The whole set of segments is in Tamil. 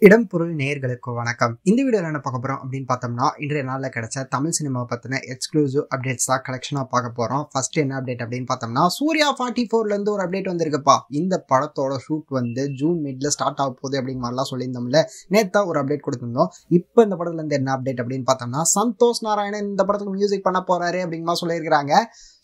இடம் பொருள் நேயர்களுக்கு வணக்கம். இந்த வீடியோல என்ன பார்க்க போறோம் அப்படின்னு பார்த்தோம்னா, இன்றைய நாள்ல கிடைச்ச தமிழ் சினிமா பத்தின எக்ஸ்க்ளூசிவ் அப்டேட்ஸ் தான் கலெக்ஷனா பார்க்க போறோம். ஃபர்ஸ்ட் என்ன அப்டேட் அப்படின்னு பார்த்தோம்னா, சூர்யா 44ல இருந்து ஒரு அப்டேட் வந்திருக்குப்பா. இந்த படத்தோட ஷூட் வந்து ஜூன் மிட்ல ஸ்டார்ட் ஆக போகுது அப்படிங்கிற மாதிரிலாம் சொல்லியிருந்தோம்ல. நேத்தா ஒரு அப்டேட் கொடுத்திருந்தோம். இப்போ இந்த படத்துல இருந்து என்ன அப்டேட் அப்படின்னு பார்த்தோம்னா, சந்தோஷ் நாராயணன் இந்த படத்துக்கு மியூசிக் பண்ண போறாரு அப்படிங்கிற மாதிரி சொல்லியிருக்காங்க.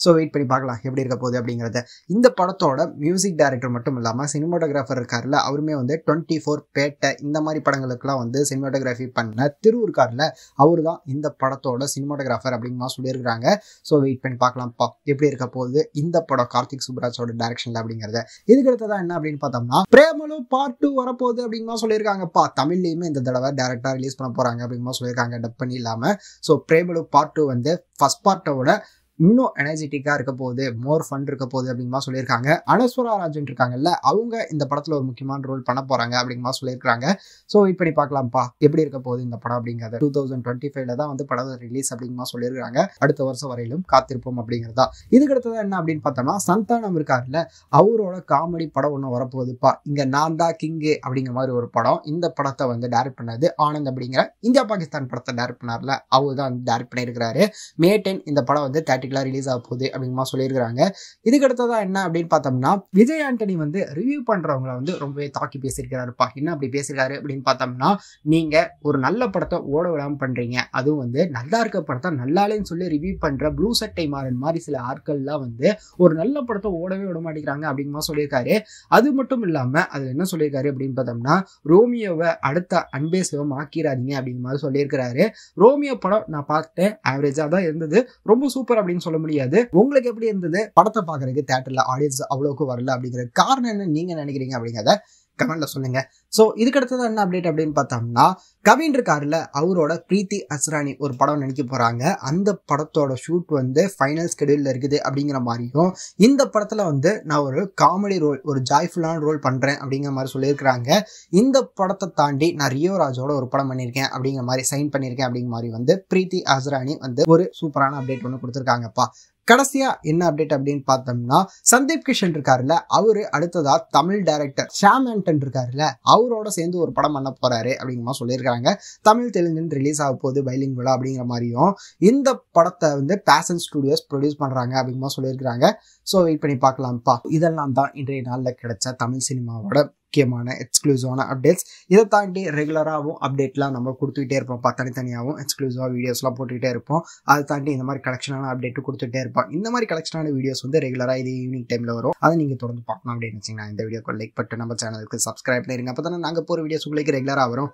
ஸோ வெயிட் பண்ணி பார்க்கலாம் எப்படி இருக்க போகுது அப்படிங்கிறத. இந்த படத்தோட மியூசிக் டைரக்டர் மட்டும் இல்லாமல் சினிமாட்டோகிராஃபர் இருக்காருல்ல, அவருமே வந்து 24 பேட்டை இந்த மாதிரி படங்களுக்குலாம் வந்து சினிமாட்டோகிராஃபி பண்ண திரு இருக்காருல்ல, அவரு தான் இந்த படத்தோட சினிமாட்டோகிராஃபர் அப்படிங்கிற மாதிரி சொல்லியிருக்காங்க. ஸோ வெயிட் பண்ணி பார்க்கலாம்ப்பா எப்படி இருக்க போகுது இந்த படம் கார்த்திக் சுப்ராஜோட டைரக்ஷன்ல அப்படிங்கிறத. இதுக்கு அடுத்ததான் என்ன அப்படின்னு பார்த்தோம்னா, பிரேமலு பார்ட் 2 வரப்போகுது அப்படிங்கிற மாதிரி சொல்லியிருக்காங்கப்பா. தமிழ்லையுமே இந்த தடவை டேரக்டா ரிலீஸ் பண்ண போறாங்க அப்படிங்கிற மாதிரி சொல்லியிருக்காங்க, டப் பண்ணி இல்லாம. ஸோ பிரேமலு பார்ட் 2 வந்து ஃபர்ஸ்ட் பார்ட்டோட இன்னும் எனர்ஜெட்டிக்கா இருக்க போகுது, மோர் ஃபன் இருக்க போகுது அப்படிங்கிற மாதிரி சொல்லியிருக்காங்க. அனஸ்வரா ராஜன் இருக்காங்கல்ல, அவங்க இந்த படத்துல ஒரு முக்கியமான ரோல் பண்ண போறாங்க அப்படிங்கிற மாதிரி சொல்லியிருக்காங்க. ஸோ இப்படி பார்க்கலாம்ப்பா எப்படி இருக்க போகுது இந்த படம் அப்படிங்கிறது. 2025ல தான் வந்து படம் ரிலீஸ் அப்படிங்கிற மாதிரி சொல்லியிருக்காங்க. அடுத்த வருஷம் வரையிலும் காத்திருப்போம் அப்படிங்கிறதா. இதுக்கு அடுத்தது என்ன அப்படின்னு பார்த்தோம்னா, சந்தானம் இருக்காருல்ல, அவரோட காமெடி படம் ஒன்று வரப்போகுதுப்பா. இங்க நான் தான் கிங்கு அப்படிங்கிற மாதிரி ஒரு படம். இந்த படத்தை வந்து டைரக்ட் பண்ணது ஆனந்த் அப்படிங்கிற இந்தியா பாகிஸ்தான் படத்தை டைரக்ட் பண்ணார்ல, அவர் தான் டைரக்ட் பண்ணியிருக்கிறாரு. மே 10 இந்த படம் வந்து ரிலீஸ் ஆக போகுது அப்படிங்கிற சொல்லியிருக்காங்க. இதுக்கு அடுத்ததா என்ன அப்படின்னு பார்த்தோம்னா, விஜய் ஆண்டனி வந்து ரிவ்யூ பண்றவங்களை வந்து ரொம்பவே தாக்கி பேசியிருக்கிறாருப்பா. என்ன அப்படி பேசியிருக்காரு அப்படின்னு பார்த்தோம்னா, நீங்க ஒரு நல்ல படத்தை ஓட விடாம பண்றீங்க, அதுவும் வந்து நல்லா இருக்க படத்தை நல்லாலேன்னு சொல்லி ரிவ்யூ பண்ற ப்ளூ சட்டை மாறன் மாதிரி சில ஆட்கள்லாம் வந்து ஒரு நல்ல படத்தை ஓடவே விட மாட்டேங்கிறாங்க அப்படிங்கிற சொல்லியிருக்காரு. அது மட்டும் இல்லாம அது என்ன சொல்லியிருக்காரு அப்படின்னு பார்த்தோம்னா, ரோமியோவை அடுத்த அன்பே சிவம் ஆக்கிராதீங்க அப்படிங்கிற மாதிரி சொல்லியிருக்கிறாரு. ரோமியோ படம் நான் பார்த்தேன், ஆவரேஜா தான் இருந்தது, ரொம்ப சூப்பர் அப்படின்னு சொல்ல முடியாது. உங்களுக்கு எப்படி இருந்தது? படத்தை பார்க்கறதுக்கு தியேட்டர்ல ஆடியன்ஸ் அவ்வளவுக்கு வரல அப்படிங்கிற காரணம் என்ன நீங்க நினைக்கிறீங்க அப்படிங்கிறத கமெண்ட்ல சொல்லுங்க. சோ இதுக்கு அடுத்தது என்ன அப்டேட் அப்படின்னு பார்த்தோம்னா, கவின் இருக்காருல, அவரோட பிரீத்தி அஸ்ரானி ஒரு படம் நடிக்க போறாங்க. அந்த படத்தோட ஷூட் வந்து ஃபைனல் ஸ்கெடியூல்ல இருக்குது அப்படிங்கிற மாதிரியும், இந்த படத்துல வந்து நான் ஒரு காமெடி ரோல், ஒரு ஜாய்ஃபுல்லான ரோல் பண்றேன் அப்படிங்கிற மாதிரி சொல்லியிருக்கிறாங்க. இந்த படத்தை தாண்டி நான் ரியோ ராஜோட ஒரு படம் பண்ணியிருக்கேன் அப்படிங்கிற மாதிரி சைன் பண்ணியிருக்கேன் அப்படிங்கிற மாதிரி வந்து பிரீத்தி அஸ்ரானி வந்து ஒரு சூப்பரான அப்டேட் ஒன்று கொடுத்துருக்காங்கப்பா. கடைசியா என்ன அப்டேட் அப்படின்னு பார்த்தோம்னா, சந்தீப் கிஷன் இருக்காருல்ல, அவரு அடுத்ததா தமிழ் டைரக்டர் ஷாம் ஆண்டன் இருக்காருல்ல, அவரோட சேர்ந்து ஒரு படம் பண்ண போறாரு அப்படிங்கிற மாதிரி சொல்லியிருக்காங்க. தமிழ் தெலுங்குன்னு ரிலீஸ் ஆக போகுது பைலிங்குவலா அப்படிங்கிற மாதிரியும், இந்த படத்தை வந்து பேஷன் ஸ்டுடியோஸ் ப்ரொடியூஸ் பண்றாங்க அப்படிங்கிற மாதிரி சொல்லியிருக்காங்க. ஸோ வெயிட் பண்ணி பார்க்கலாம்ப்பா. இதெல்லாம் தான் இன்றைய நாளில் கிடைச்ச தமிழ் சினிமாவோட முக்கியமான எக்ஸ்க்ளூசிவான அப்டேட்ஸ். இதை தாண்டி ரெகுலராகவும் அப்டேட்லாம் நம்ம கொடுத்துக்கிட்டே இருப்போம். தனித்தனியாகவும் எக்ஸ்க்ளூசிவாக வீடியோஸ்லாம் போட்டுக்கிட்டே இருப்போம். அதை தாண்டி இந்த மாதிரி கலெக்ஷனான அப்டேட்டு கொடுத்துட்டே இருப்போம். இந்த மாதிரி கலெக்ஷனான வீடியோஸ் வந்து ரெகுலராக இது ஈவினிங் டைமில் வரும். அதை நீங்கள் தொடர்ந்து பார்க்கணும் அப்படின்னு வச்சிங்கன்னா இந்த வீடியோக்கு லைக் பண்ணிட்டு நம்ம சேனலுக்கு சப்ஸ்கிரைப் பண்ணிருங்க. அப்போ தானே நாங்கள் போகிற வீடியோஸ் உங்களுக்கு ரெகுலராக வரும்.